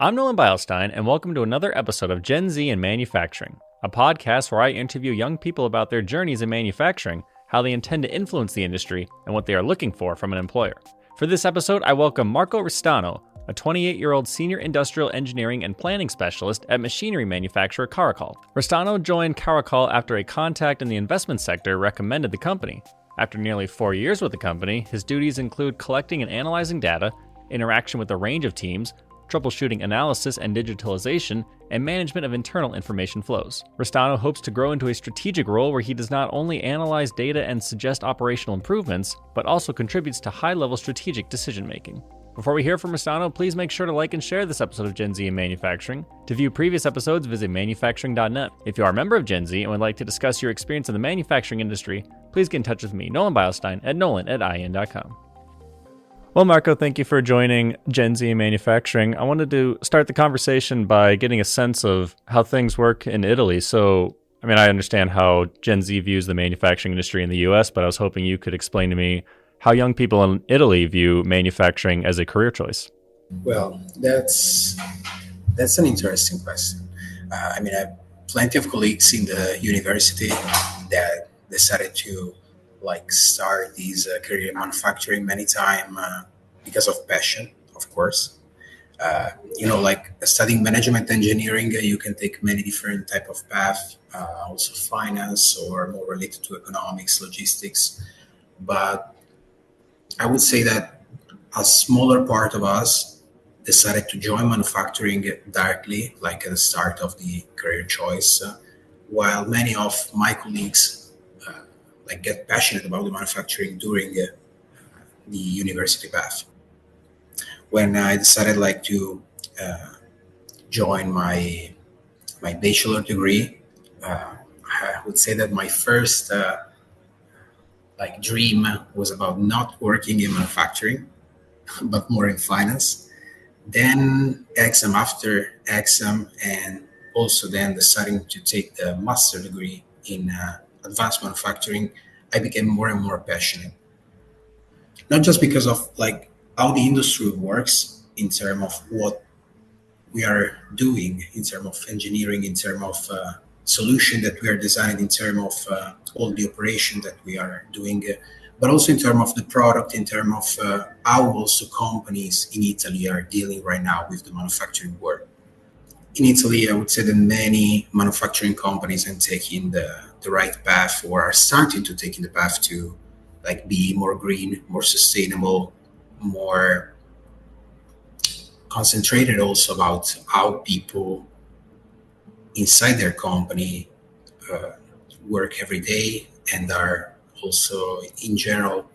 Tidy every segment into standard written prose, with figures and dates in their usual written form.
I'm Nolan Beilstein, and welcome to another episode of Gen Z in Manufacturing, a podcast where I interview young people about their journeys in manufacturing, how they intend to influence the industry, and what they are looking for from an employer. For this episode, I welcome Marco Ristano, a 28-year-old senior industrial engineering and planning specialist at machinery manufacturer Caracol. Ristano joined Caracol after a contact in the investment sector recommended the company. After nearly 4 years with the company, his duties include collecting and analyzing data, interaction with a range of teams, troubleshooting analysis and digitalization, and management of internal information flows. Ristano hopes to grow into a strategic role where he does not only analyze data and suggest operational improvements, but also contributes to high-level strategic decision-making. Before we hear from Ristano, please make sure to like and share this episode of Gen Z in Manufacturing. To view previous episodes, visit manufacturing.net. If you are a member of Gen Z and would like to discuss your experience in the manufacturing industry, please get in touch with me, Nolan Beilstein, at nolan@in.com. Well, Marco, thank you for joining Gen Z in Manufacturing. I wanted to start the conversation by getting a sense of how things work in Italy. So, I understand how Gen Z views the manufacturing industry in the US, but I was hoping you could explain to me how young people in Italy view manufacturing as a career choice. Well, that's an interesting question. I have plenty of colleagues in the university that decided to start this career in manufacturing many time because of passion, of course. Studying management engineering, you can take many different type of path, also finance or more related to economics, logistics. But I would say that a smaller part of us decided to join manufacturing directly, like at the start of the career choice, while many of my colleagues get passionate about the manufacturing during the university path. When I decided to join my bachelor degree, I would say that my first dream was about not working in manufacturing, but more in finance. Then exam after exam, and also then deciding to take the master degree in advanced manufacturing, I became more and more passionate. Not just because of how the industry works in terms of what we are doing, in terms of engineering, in terms of solution that we are designing, in terms of all the operation that we are doing, but also in terms of the product, in terms of how also companies in Italy are dealing right now with the manufacturing world. In Italy, I would say that many manufacturing companies are taking the right path, or are starting to take in the path to be more green, more sustainable, more concentrated also about how people inside their company work every day, and are also in general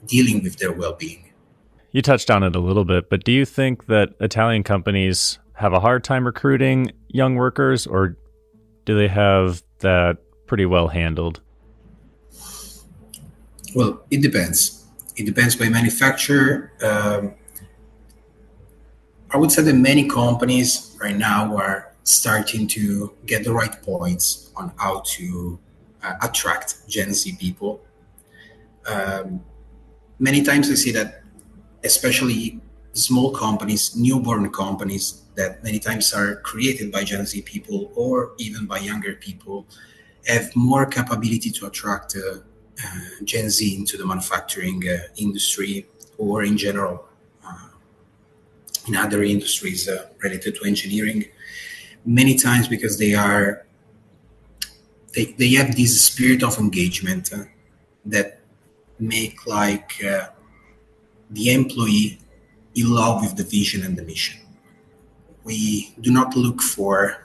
dealing with their well-being. You touched on it a little bit, but do you think that Italian companies have a hard time recruiting young workers, or do they have that pretty well handled? Well, it depends. It depends by manufacturer. I would say that many companies right now are starting to get the right points on how to attract Gen Z people. Many times I see that, especially small companies, newborn companies, that many times are created by Gen Z people or even by younger people, have more capability to attract Gen Z into the manufacturing industry, or in general in other industries related to engineering. Many times because they have this spirit of engagement that make the employee in love with the vision and the mission. We do not look for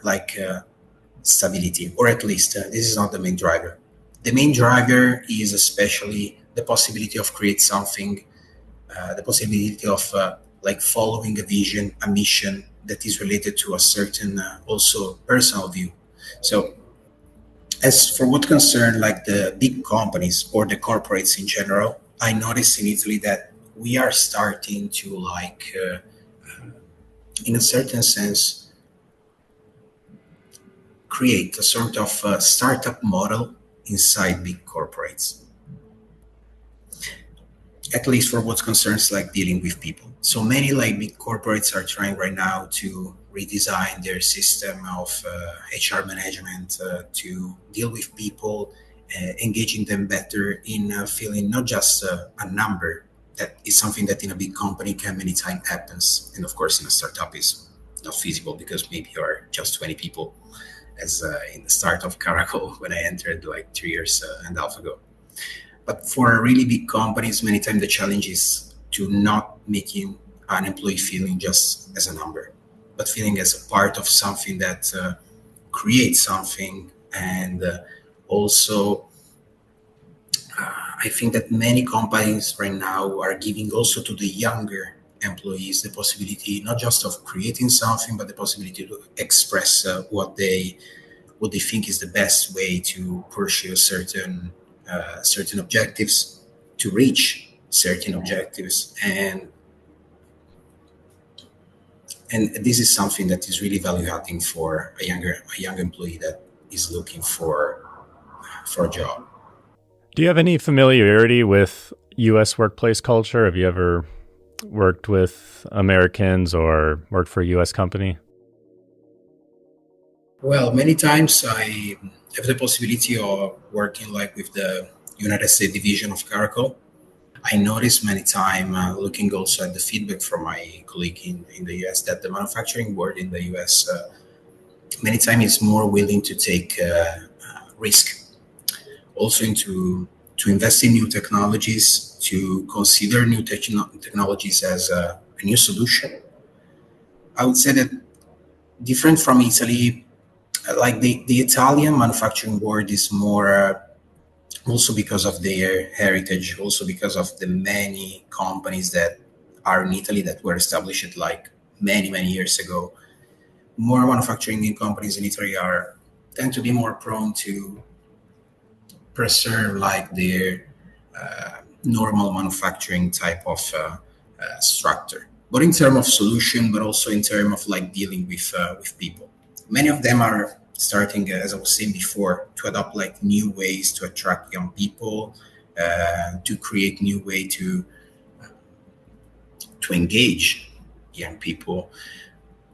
stability, or at least this is not the main driver. The main driver is especially the possibility of create something, the possibility of following a vision, a mission that is related to a certain also personal view. So as for what concern the big companies or the corporates in general, I noticed in Italy that we are starting to in a certain sense create a sort of startup model inside big corporates. at least for what concerns like dealing with people. So many like big corporates are trying right now to redesign their system of HR management to deal with people, engaging them better in feeling not just a number. That is something that in a big company can many times happens, and of course in a startup is not feasible because maybe you are just 20 people, as in the start of Caracol when I entered like 3 years and a half ago. But for really big companies, many times the challenge is to not making an employee feeling just as a number, but feeling as a part of something that creates something. And also, I think that many companies right now are giving also to the younger employees the possibility not just of creating something, but the possibility to express what they think is the best way to pursue certain objectives, to reach certain objectives, and this is something that is really value adding for a young employee that is looking for a job. Do you have any familiarity with U.S. workplace culture? Have you ever worked with Americans or worked for a U.S. company? Well, many times I have the possibility of working like with the United States division of Caracol. I noticed many time looking also at the feedback from my colleague in the US that the manufacturing world in the US many times is more willing to take risk, also into to invest in new technologies, to consider new technologies as a new solution. I would say that different from Italy, like the Italian manufacturing world is more also because of their heritage, also because of the many companies that are in Italy that were established like many years ago. More manufacturing companies in Italy are tend to be more prone to preserve like their normal manufacturing type of structure, but in terms of solution, but also in terms of like dealing with people. Many of them are starting, as I was saying before, to adopt like new ways to attract young people, to create new way to engage young people.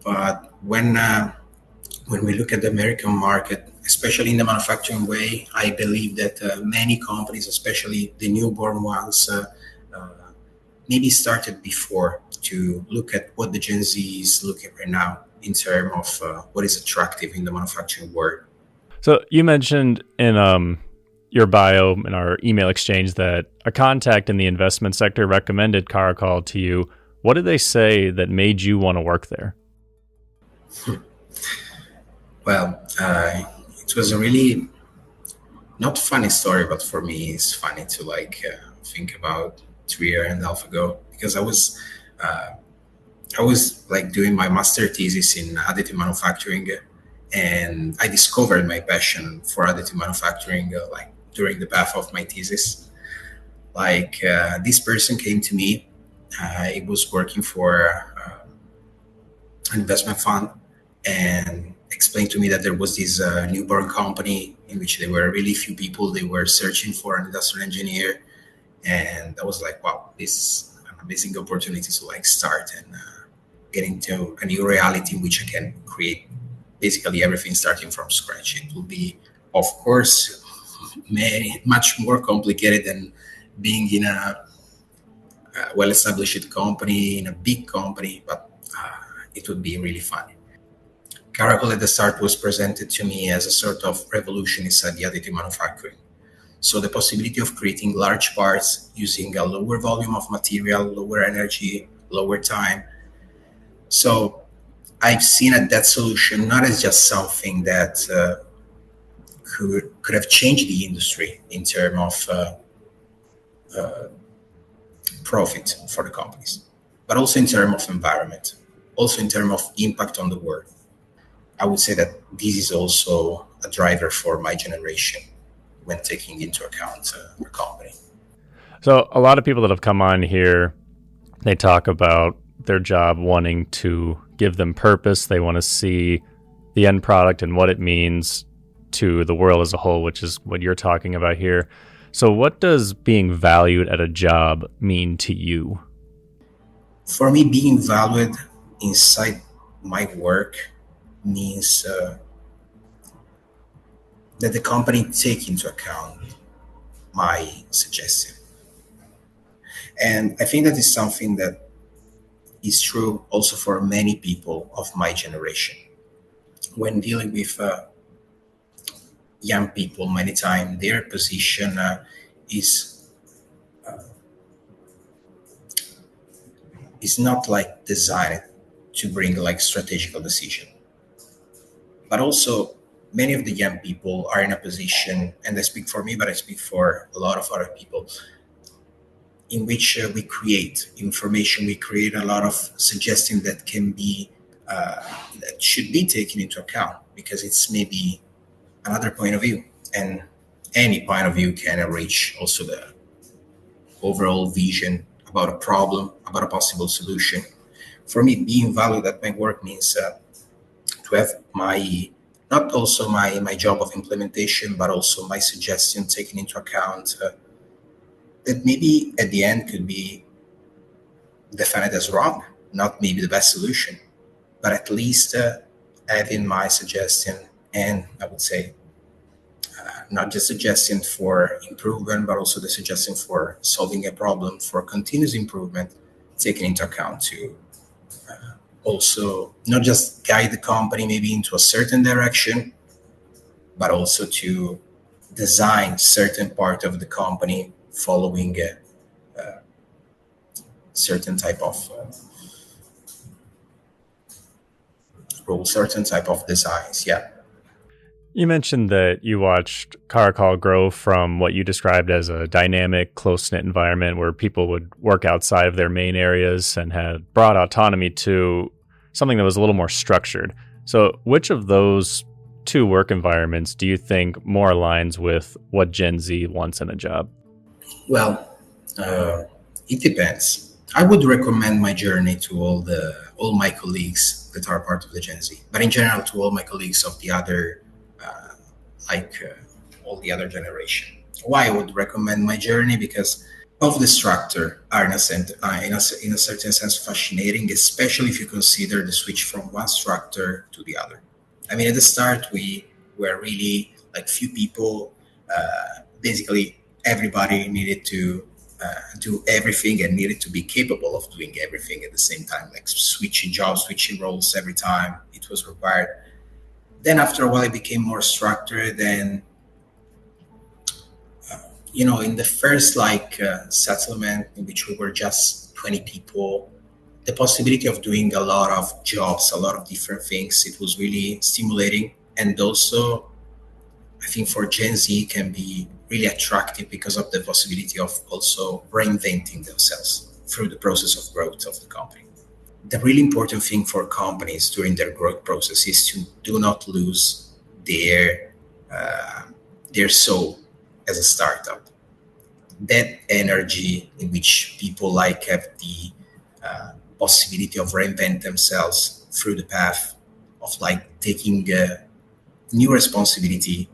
But when we look at the American market, especially in the manufacturing way, I believe that many companies, especially the newborn ones, uh, maybe started before to look at what the Gen Z is looking right now in terms of what is attractive in the manufacturing world. So you mentioned in your bio in our email exchange that a contact in the investment sector recommended Caracol to you. What did they say that made you want to work there? Well, it was a really not funny story, but for me, it's funny to like think about 3 years and a half ago because uh, I was like doing my master thesis in additive manufacturing, and I discovered my passion for additive manufacturing like during the path of my thesis. Like this person came to me. He was working for an investment fund and explained to me that there was this newborn company in which there were really few people. They were searching for an industrial engineer, and I was like, wow, this is an amazing opportunity to like start and get into a new reality in which I can create basically everything starting from scratch. It will be, of course, much more complicated than being in a well-established company, in a big company, but it would be really fun. Caracol at the start was presented to me as a sort of revolution inside the additive manufacturing. So the possibility of creating large parts using a lower volume of material, lower energy, lower time. So I've seen that solution not as just something that could have changed the industry in terms of profit for the companies, but also in terms of environment, also in terms of impact on the world. I would say that this is also a driver for my generation when taking into account a company. So a lot of people that have come on here, they talk about their job wanting to give them purpose. They want to see the end product and what it means to the world as a whole, which is what you're talking about here. So, what does being valued at a job mean to you? For me, being valued inside my work means that the company take into account my suggestion. And I think that is something that is true also for many people of my generation. When dealing with young people, many times their position is is not like designed to bring like strategical decision, but also many of the young people are in a position, and I speak for me, but I speak for a lot of other people, in which we create information, we create a lot of suggestion that can be that should be taken into account because it's maybe another point of view, and any point of view can reach also the overall vision about a problem, about a possible solution. For me, being valued at my work means to have my not also my job of implementation, but also my suggestion taken into account. That maybe at the end could be defined as wrong, not maybe the best solution, but at least having my suggestion, and I would say not just suggestion for improvement, but also the suggestion for solving a problem, for continuous improvement, taking into account to also not just guide the company maybe into a certain direction, but also to design certain part of the company following a certain type of rule, certain type of designs. Yeah. You mentioned that you watched Caracol grow from what you described as a dynamic, close-knit environment where people would work outside of their main areas and had broad autonomy to something that was a little more structured. So which of those two work environments do you think more aligns with what Gen Z wants in a job? Well, it depends. I would recommend my journey to all my colleagues that are part of the Gen Z, but in general to all my colleagues of the other like all the other generation. Why I would recommend my journey? Because of the structure are in a certain sense fascinating, especially if you consider the switch from one structure to the other. I mean, at the start we were really like few people. Basically, everybody needed to do everything and needed to be capable of doing everything at the same time, like switching jobs, switching roles every time it was required. Then after a while it became more structured, and in the first settlement in which we were just 20 people, the possibility of doing a lot of jobs, a lot of different things, it was really stimulating. And also I think for Gen Z can be really attractive because of the possibility of also reinventing themselves through the process of growth of the company. The really important thing for companies during their growth process is to do not lose their their soul as a startup. That energy in which people like have the possibility of reinvent themselves through the path of like taking new responsibility,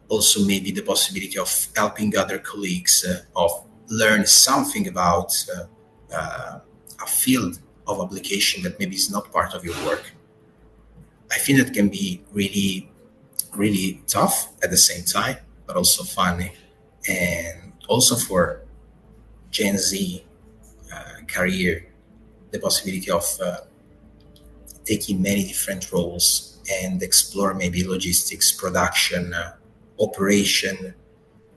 also maybe the possibility of helping other colleagues, of learn something about a field of application that maybe is not part of your work. I think that can be really, really tough at the same time, but also funny. And also for Gen Z career, the possibility of taking many different roles and explore maybe logistics, production, operation.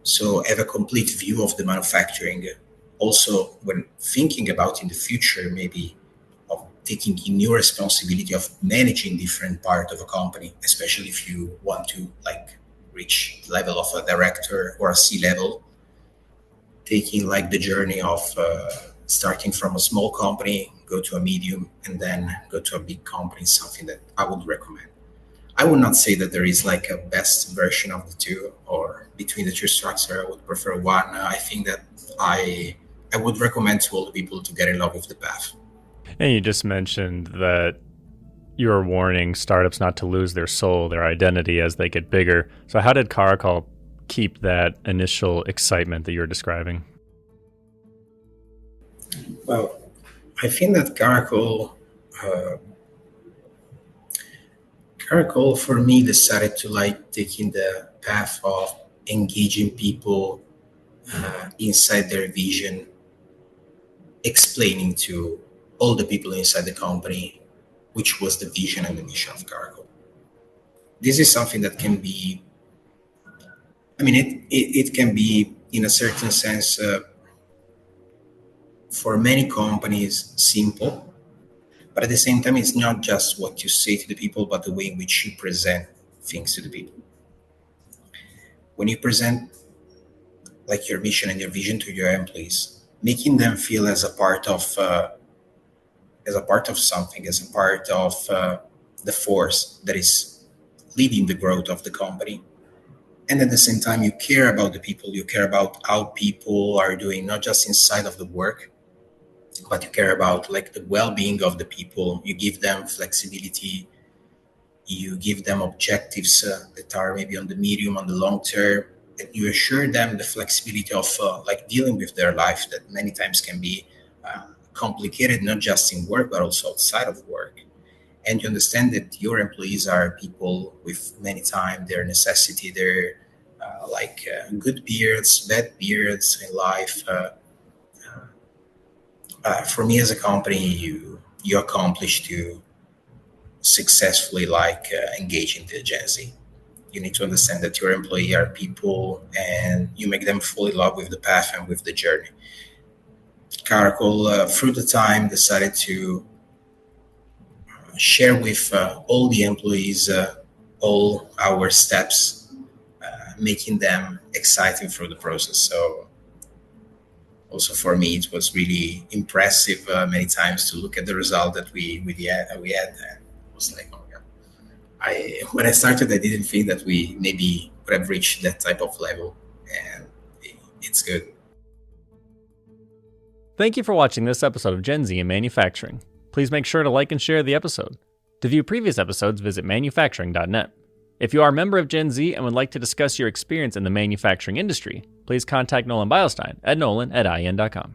So have a complete view of the manufacturing. Also, when thinking about in the future, maybe of taking in new responsibility of managing different part of a company, especially if you want to like reach the level of a director or a C level, taking like the journey of starting from a small company, go to a medium, and then go to a big company is something that I would recommend. I would not say that there is like a best version of the two or between the two structure. I would prefer one. I think that I would recommend to all the people to get in love with the path. And you just mentioned that you are warning startups not to lose their soul, their identity as they get bigger. So how did Caracol keep that initial excitement that you're describing? Well, I think that Caracol for me decided to like taking the path of engaging people inside their vision, explaining to all the people inside the company which was the vision and the mission of Caracol. This is something that can be, it can be in a certain sense for many companies simple, but at the same time, it's not just what you say to the people, but the way in which you present things to the people. When you present like your mission and your vision to your employees, making them feel as a part of something, as a part of the force that is leading the growth of the company. And at the same time, you care about the people. You care about how people are doing, not just inside of the work, but you care about like the well-being of the people. You give them flexibility. You give them objectives that are maybe on the medium, on the long term. And you assure them the flexibility of like dealing with their life that many times can be complicated, not just in work, but also outside of work. And you understand that your employees are people with many time, their necessity, their good periods, bad periods in life. For me as a company, you accomplish to successfully engage in the Gen Z. You need to understand that your employee are people and you make them fall in love with the path and with the journey. Caracol, through the time, decided to share with all the employees all our steps, making them exciting through the process. So also for me, it was really impressive many times to look at the result that we had. And it was like, oh my God. When I started, I didn't think that we maybe would have reached that type of level, and it's good. Thank you for watching this episode of Gen Z in Manufacturing. Please make sure to like and share the episode. To view previous episodes, visit manufacturing.net. If you are a member of Gen Z and would like to discuss your experience in the manufacturing industry, please contact Nolan Beilstein at nolan@in.com.